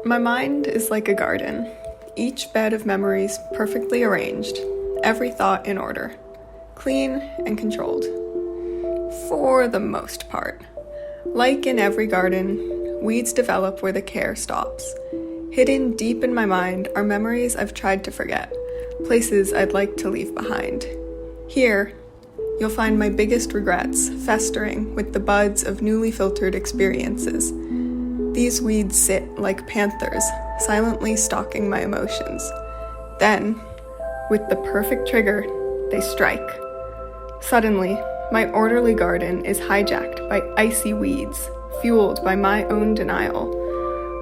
My mind is like a garden, each bed of memories perfectly arranged, every thought in order, clean and controlled. For the most part. Like in every garden, weeds develop where the care stops. Hidden deep in my mind are memories I've tried to forget, places I'd like to leave behind. Here, you'll find my biggest regrets festering with the buds of newly filtered experiences. These weeds sit like panthers, silently stalking my emotions. Then, with the perfect trigger, they strike. Suddenly, my orderly garden is hijacked by icy weeds, fueled by my own denial.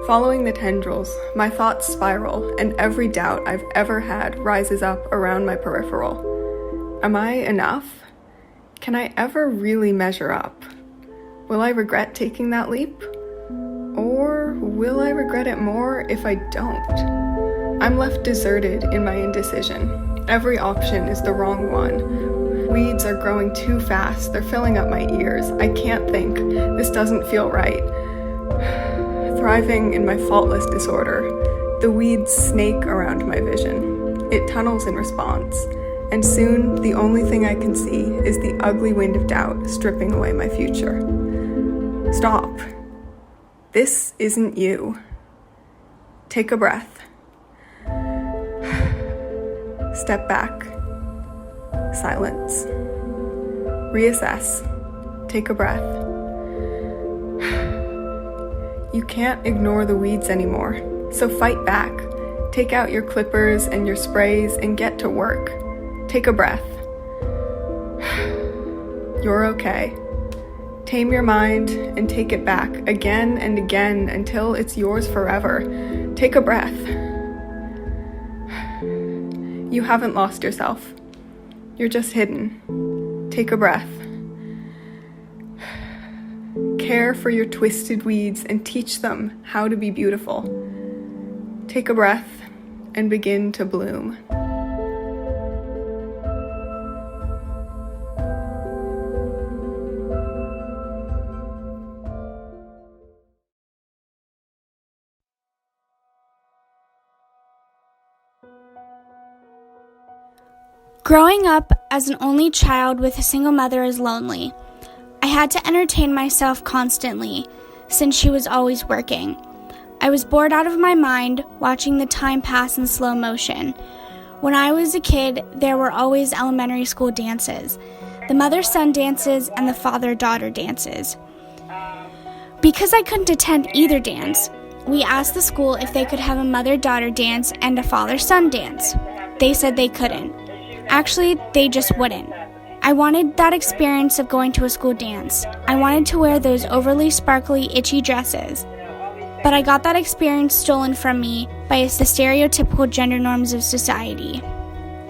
Following the tendrils, my thoughts spiral, and every doubt I've ever had rises up around my peripheral. Am I enough? Can I ever really measure up? Will I regret taking that leap? Or will I regret it more if I don't? I'm left deserted in my indecision. Every option is the wrong one. Weeds are growing too fast. They're filling up my ears. I can't think. This doesn't feel right. Thriving in my faultless disorder, the weeds snake around my vision. It tunnels in response. And soon, the only thing I can see is the ugly wind of doubt stripping away my future. Stop. This isn't you. Take a breath. Step back. Silence. Reassess. Take a breath. You can't ignore the weeds anymore, so fight back. Take out your clippers and your sprays and get to work. Take a breath. You're okay. Tame your mind and take it back again and again until it's yours forever. Take a breath. You haven't lost yourself. You're just hidden. Take a breath. Care for your twisted weeds and teach them how to be beautiful. Take a breath and begin to bloom. Growing up as an only child with a single mother is lonely. I had to entertain myself constantly, since she was always working. I was bored out of my mind, watching the time pass in slow motion. When I was a kid, there were always elementary school dances, the mother-son dances and the father-daughter dances. Because I couldn't attend either dance, we asked the school if they could have a mother-daughter dance and a father-son dance. They said they couldn't. Actually, they just wouldn't. I wanted that experience of going to a school dance. I wanted to wear those overly sparkly, itchy dresses. But I got that experience stolen from me by the stereotypical gender norms of society.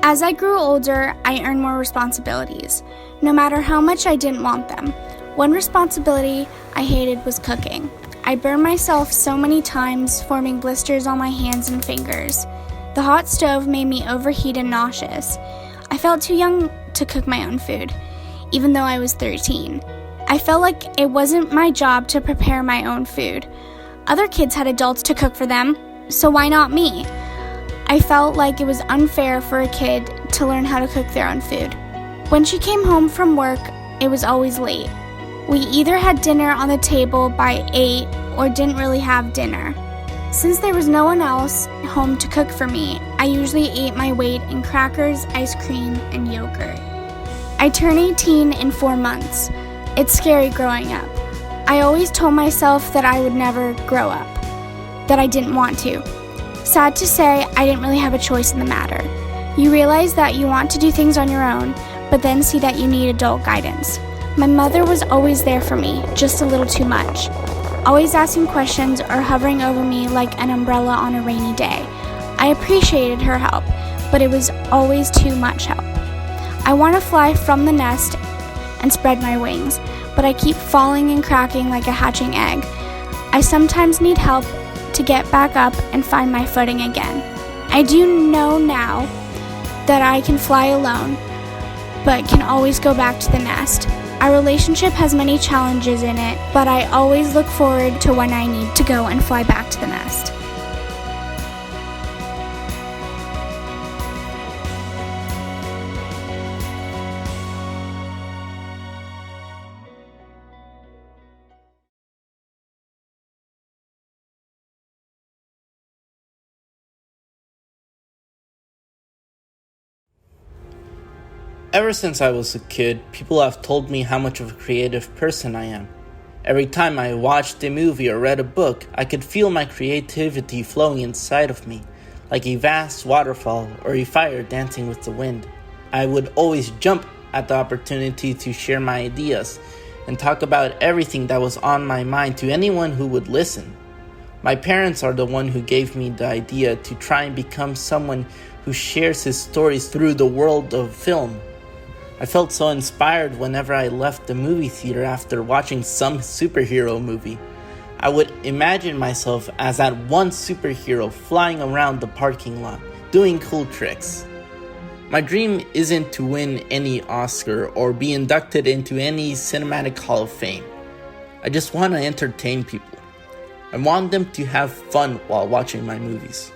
As I grew older, I earned more responsibilities, no matter how much I didn't want them. One responsibility I hated was cooking. I burned myself so many times, forming blisters on my hands and fingers. The hot stove made me overheat and nauseous. I felt too young to cook my own food, even though I was 13. I felt like it wasn't my job to prepare my own food. Other kids had adults to cook for them, so why not me? I felt like it was unfair for a kid to learn how to cook their own food. When she came home from work, it was always late. We either had dinner on the table by 8 or didn't really have dinner. Since there was no one else home to cook for me, I usually ate my weight in crackers, ice cream, and yogurt. I turned 18 in 4 months. It's scary growing up. I always told myself that I would never grow up, that I didn't want to. Sad to say, I didn't really have a choice in the matter. You realize that you want to do things on your own, but then see that you need adult guidance. My mother was always there for me, just a little too much. Always asking questions or hovering over me like an umbrella on a rainy day. I appreciated her help, but it was always too much help. I want to fly from the nest and spread my wings, but I keep falling and cracking like a hatching egg. I sometimes need help to get back up and find my footing again. I do know now that I can fly alone, but can always go back to the nest. Our relationship has many challenges in it, but I always look forward to when I need to go and fly back to the nest. Ever since I was a kid, people have told me how much of a creative person I am. Every time I watched a movie or read a book, I could feel my creativity flowing inside of me, like a vast waterfall or a fire dancing with the wind. I would always jump at the opportunity to share my ideas and talk about everything that was on my mind to anyone who would listen. My parents are the one who gave me the idea to try and become someone who shares his stories through the world of film. I felt so inspired whenever I left the movie theater after watching some superhero movie. I would imagine myself as that one superhero flying around the parking lot, doing cool tricks. My dream isn't to win any Oscar or be inducted into any cinematic hall of fame. I just want to entertain people. I want them to have fun while watching my movies.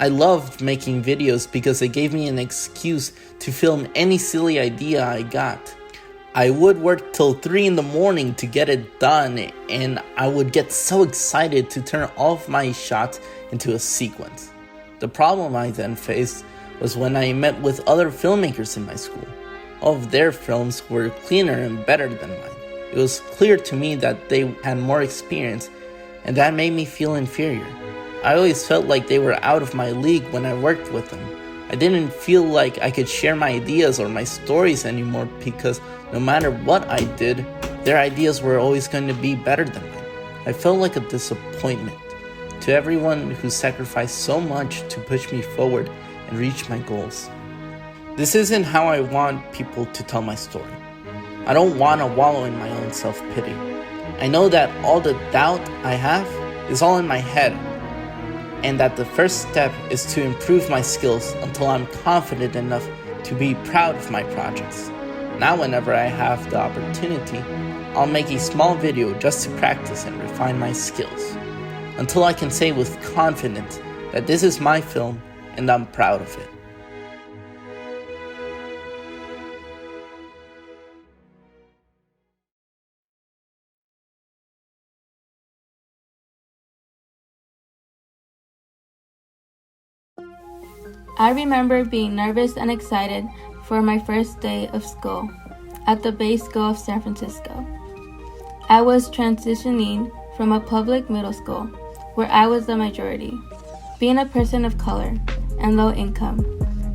I loved making videos because it gave me an excuse to film any silly idea I got. I would work till 3 a.m. to get it done, and I would get so excited to turn all of my shots into a sequence. The problem I then faced was when I met with other filmmakers in my school. All of their films were cleaner and better than mine. It was clear to me that they had more experience, and that made me feel inferior. I always felt like they were out of my league when I worked with them. I didn't feel like I could share my ideas or my stories anymore because no matter what I did, their ideas were always going to be better than mine. I felt like a disappointment to everyone who sacrificed so much to push me forward and reach my goals. This isn't how I want people to tell my story. I don't want to wallow in my own self-pity. I know that all the doubt I have is all in my head, and that the first step is to improve my skills until I'm confident enough to be proud of my projects. Now whenever I have the opportunity, I'll make a small video just to practice and refine my skills, until I can say with confidence that this is my film and I'm proud of it. I remember being nervous and excited for my first day of school at the Bay School of San Francisco. I was transitioning from a public middle school where I was the majority, being a person of color and low income,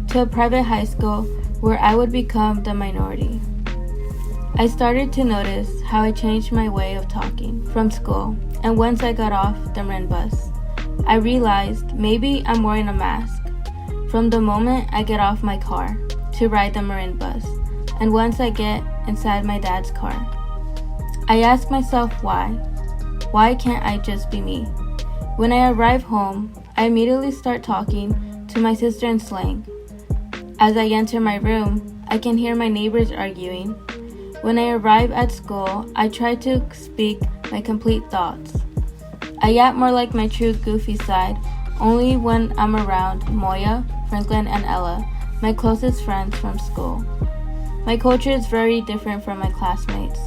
to a private high school where I would become the minority. I started to notice how I changed my way of talking from school, and once I got off the Marin bus, I realized maybe I'm wearing a mask from the moment I get off my car to ride the Marin bus, and once I get inside my dad's car. I ask myself why. Why can't I just be me? When I arrive home, I immediately start talking to my sister in slang. As I enter my room, I can hear my neighbors arguing. When I arrive at school, I try to speak my complete thoughts. I act more like my true goofy side only when I'm around Moya, Franklin, and Ella, my closest friends from school. My culture is very different from my classmates,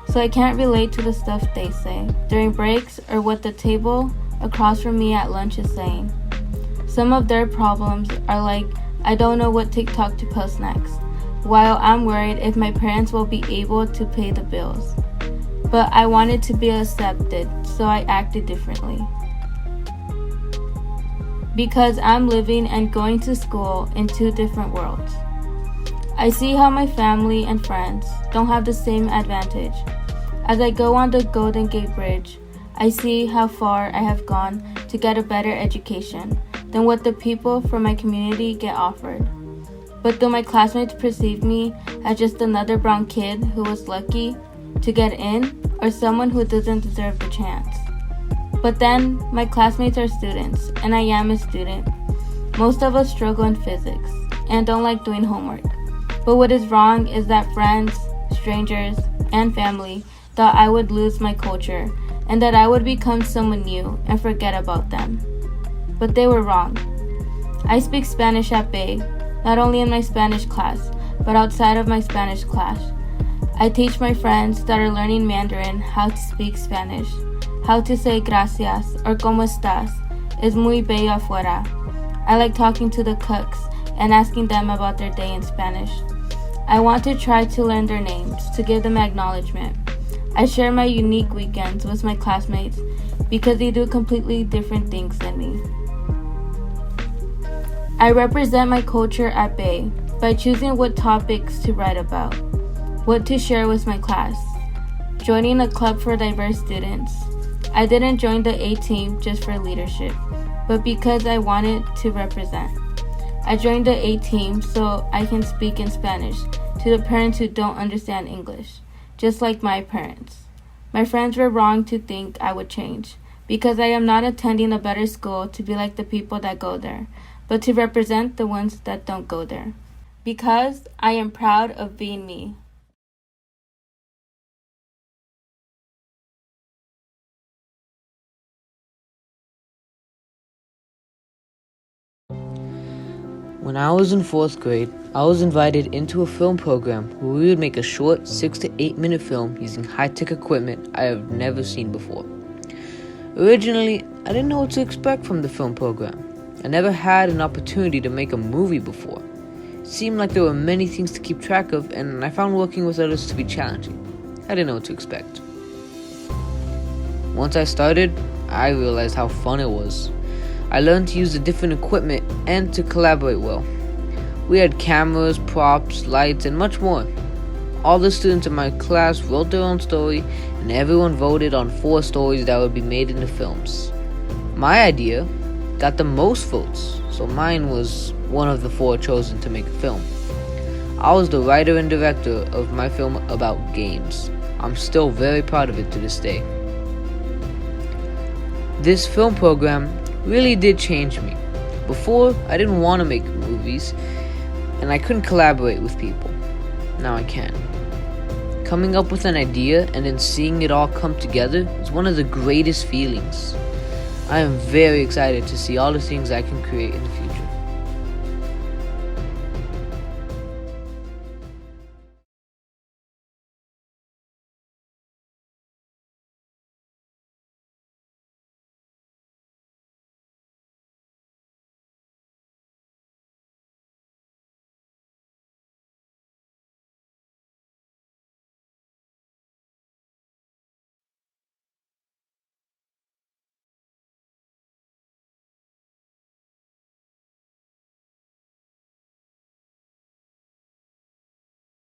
so I can't relate to the stuff they say during breaks or what the table across from me at lunch is saying. Some of their problems are like, I don't know what TikTok to post next, while I'm worried if my parents will be able to pay the bills. But I wanted to be accepted, so I acted differently. Because I'm living and going to school in two different worlds. I see how my family and friends don't have the same advantage. As I go on the Golden Gate Bridge, I see how far I have gone to get a better education than what the people from my community get offered. But though my classmates perceive me as just another brown kid who was lucky to get in, or someone who doesn't deserve the chance. But then, my classmates are students, and I am a student. Most of us struggle in physics, and don't like doing homework. But what is wrong is that friends, strangers, and family thought I would lose my culture, and that I would become someone new and forget about them. But they were wrong. I speak Spanish at Bay, not only in my Spanish class, but outside of my Spanish class. I teach my friends that are learning Mandarin how to speak Spanish. How to say gracias or como estás is muy bello afuera. I like talking to the cooks and asking them about their day in Spanish. I want to try to learn their names, to give them acknowledgement. I share my unique weekends with my classmates because they do completely different things than me. I represent my culture at Bay by choosing what topics to write about, what to share with my class, joining a club for diverse students. I didn't join the A team just for leadership, but because I wanted to represent. I joined the A team so I can speak in Spanish to the parents who don't understand English, just like my parents. My friends were wrong to think I would change, because I am not attending a better school to be like the people that go there, but to represent the ones that don't go there. Because I am proud of being me. When I was in 4th grade, I was invited into a film program where we would make a short 6 to 8 minute film using high-tech equipment I have never seen before. Originally, I didn't know what to expect from the film program. I never had an opportunity to make a movie before. It seemed like there were many things to keep track of, and I found working with others to be challenging. I didn't know what to expect. Once I started, I realized how fun it was. I learned to use the different equipment and to collaborate well. We had cameras, props, lights, and much more. All the students in my class wrote their own story, and everyone voted on 4 stories that would be made into films. My idea got the most votes, so mine was one of the 4 chosen to make a film. I was the writer and director of my film about games. I'm still very proud of it to this day. This film program really did change me. Before, I didn't want to make movies, and I couldn't collaborate with people. Now I can. Coming up with an idea and then seeing it all come together is one of the greatest feelings. I am very excited to see all the things I can create in the future.